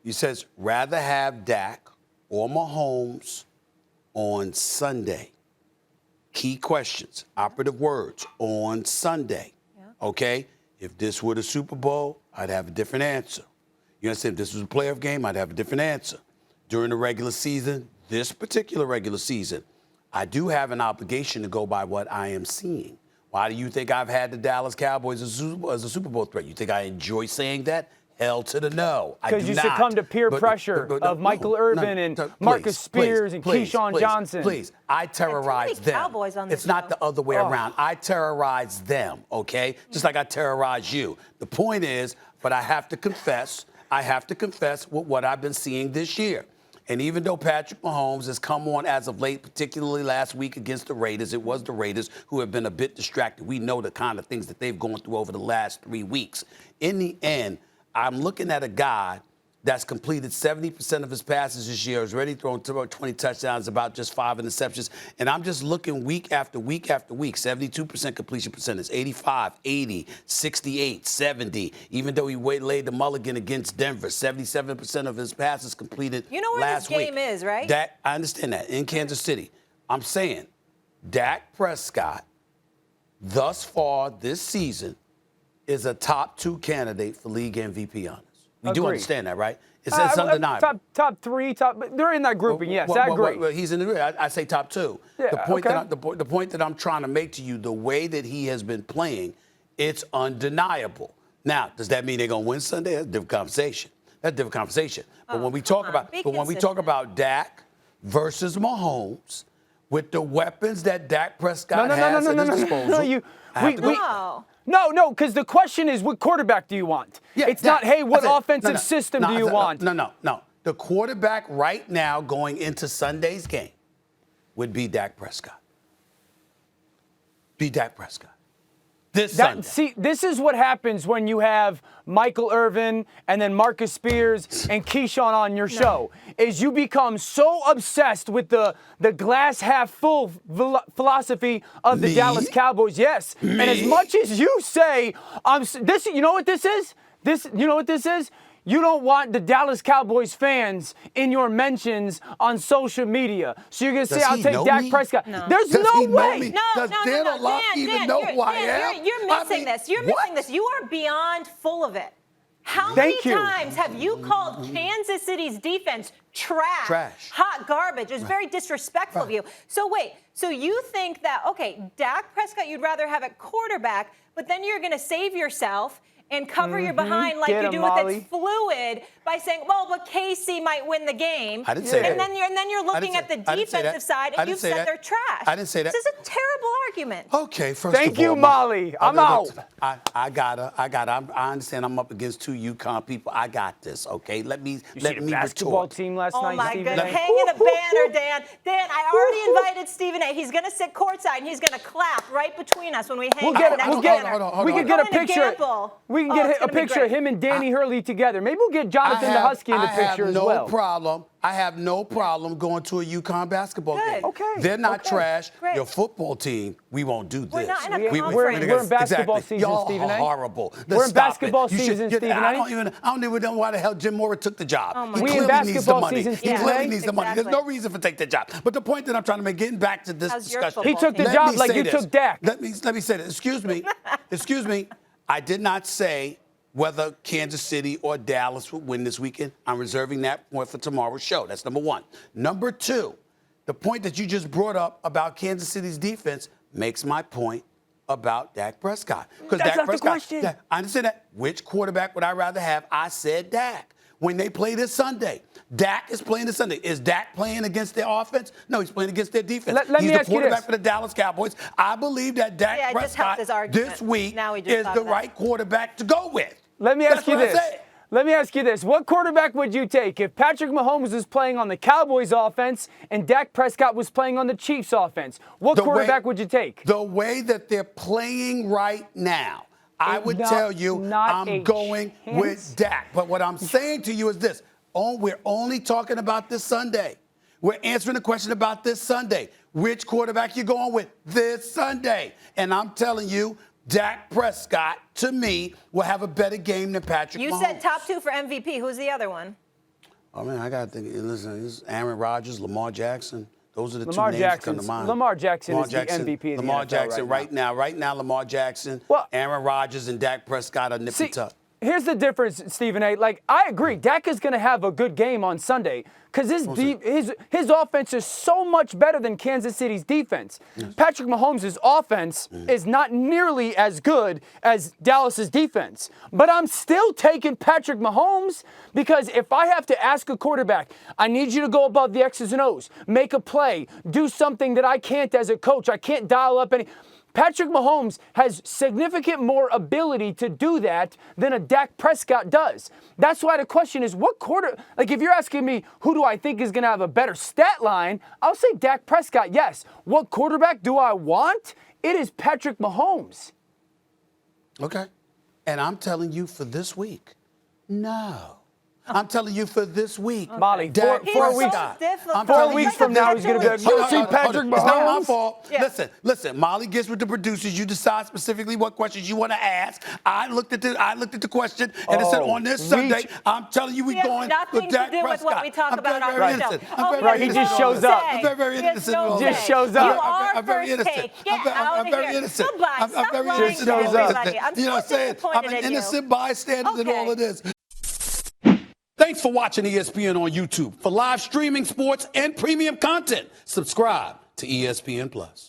He says, rather have Dak or Mahomes on Sunday. Key questions, operative words, on Sunday. Yeah. Okay? If this were the Super Bowl, I'd have a different answer. You understand? If this was a playoff game, I'd have a different answer. During the regular season, this particular regular season, I do have an obligation to go by what I am seeing. Why do you think I've had the Dallas Cowboys as a Super Bowl threat? You think I enjoy saying that? Hell to the no. Because you succumb to peer pressure of Michael Irvin and Marcus Spears and Keyshawn Johnson. Please, I terrorize them. It's not the other way around. I terrorize them, okay? Just like I terrorize you. The point is, but I have to confess with what I've been seeing this year. And even though Patrick Mahomes has come on as of late, particularly last week against the Raiders, it was the Raiders who have been a bit distracted. We know the kind of things that they've gone through over the last 3 weeks. In the end, I'm looking at a guy that's completed 70% of his passes this year, has already thrown 20 touchdowns, about just 5 interceptions. And I'm just looking week after week after week, 72% completion percentage, 85, 80, 68, 70. Even though he laid the mulligan against Denver, 77% of his passes completed last week. You know where this game is, right? I understand that, in Kansas City. I'm saying Dak Prescott, thus far this season, is a top 2 candidate for league MVP honors. We do understand that, right? It's undeniable. Top 3, they're in that grouping, yes. I agree. Well, he's in the group. I say top 2. Yeah, the point that I'm trying to make to you, the way that he has been playing, it's undeniable. Now, does that mean they're going to win Sunday? That's a different conversation. But when we talk about Dak versus Mahomes, with the weapons that Dak Prescott has at his disposal, No, because the question is, what quarterback do you want? Yeah, it's not, hey, what offensive system do you want? No. The quarterback right now going into Sunday's game would be Dak Prescott. Sunday. See, this is what happens when you have Michael Irvin and then Marcus Spears and Keyshawn on your show, is you become so obsessed with the glass half full philosophy of the Dallas Cowboys. Yes. And as much as you say, you know what this is? You know what this is? You don't want the Dallas Cowboys fans in your mentions on social media. So you're going to say, I'll take Dak Prescott. No. There's no way. Does Dan Orlovsky even know who I am? You're missing this. You're missing this. You are beyond full of it. How many times have you called Kansas City's defense trash, hot garbage? It's very disrespectful of you. So wait, so you think that, okay, Dak Prescott you'd rather have at quarterback, but then you're going to save yourself and cover your behind like you do with its fluid by saying, well, but KC might win the game. I didn't say that. And then you're looking at the defensive side and you've said they're trash. I didn't say that. This is a terrible argument. Okay, first of all. Thank you, Molly. I'm out. I understand I'm up against 2 UConn people. I got this, okay? Let me see the basketball team last night, Oh, my Stephen goodness. Hanging a banner, Dan. Dan, I already invited Stephen A. He's going to sit courtside, and he's going to clap right between us when we hang out next banner. We can get a picture. We can get a picture of him and Danny Hurley together. Maybe we'll get Jonathan the Husky in the picture as well. I have no problem going to a UConn basketball game. Okay. They're not trash. Great. Your football team, we won't do this. We're not in a conference. We're in basketball season, Stephen A. Y'all are horrible. We're in basketball season, Stephen A. I don't even know why the hell Jim Mora took the job. He clearly needs the money. He clearly needs the money. There's no reason for take the job. But the point that I'm trying to make, getting back to this discussion. He took the job like you took Dak. Let me say this. Excuse me. I did not say whether Kansas City or Dallas would win this weekend. I'm reserving that point for tomorrow's show. That's number 1. Number 2, the point that you just brought up about Kansas City's defense makes my point about Dak Prescott. That's not the question. I understand that. Which quarterback would I rather have? I said Dak. When they play this Sunday, Dak is playing this Sunday. Is Dak playing against their offense? No, he's playing against their defense. He's the quarterback for the Dallas Cowboys. I believe that Dak Prescott this week is the right quarterback to go with. Let me ask you this. What quarterback would you take if Patrick Mahomes was playing on the Cowboys offense and Dak Prescott was playing on the Chiefs offense? What quarterback would you take? The way that they're playing right now, I would tell you I'm going with Dak. But what I'm saying to you is this. We're only talking about this Sunday. We're answering the question about this Sunday. Which quarterback you going with this Sunday? And I'm telling you, Dak Prescott, to me, will have a better game than Patrick Mahomes. You said top 2 for MVP. Who's the other one? Oh, man, I got to think. Listen, it's Aaron Rodgers, Lamar Jackson. Those are the Lamar two names that come to mind. Lamar Jackson is the MVP of the Lamar NFL Jackson right now. Right now, Lamar Jackson, Aaron Rodgers, and Dak Prescott are nipping tuck. Here's the difference, Stephen A. Like, I agree. Dak is going to have a good game on Sunday because his offense is so much better than Kansas City's defense. Yes. Patrick Mahomes' offense is not nearly as good as Dallas's defense. But I'm still taking Patrick Mahomes because if I have to ask a quarterback, I need you to go above the X's and O's, make a play, do something that I can't as a coach. I can't dial up any. Patrick Mahomes has significant more ability to do that than a Dak Prescott does. That's why the question is, like if you're asking me who do I think is going to have a better stat line, I'll say Dak Prescott, yes. What quarterback do I want? It is Patrick Mahomes. Okay. And I'm telling you for this week, no. I'm telling you for this week. Molly, Dak 4 weeks. 4 weeks from now, he's going to be like, you see Patrick Mahomes. It's not my fault. Yeah. Listen. Molly gets with the producers. You decide specifically what questions you want to ask. I looked at the question, and it said on this Sunday, I'm telling you we're going with Dak Prescott. Nothing to do with what we talk about on the show. Right, he just shows up. I'm very innocent. Just shows up. I'm very innocent. I'm very innocent. I'm very innocent. You know what I'm saying? I'm an innocent bystander in all of this. Thanks for watching ESPN on YouTube. For live streaming sports and premium content, subscribe to ESPN+.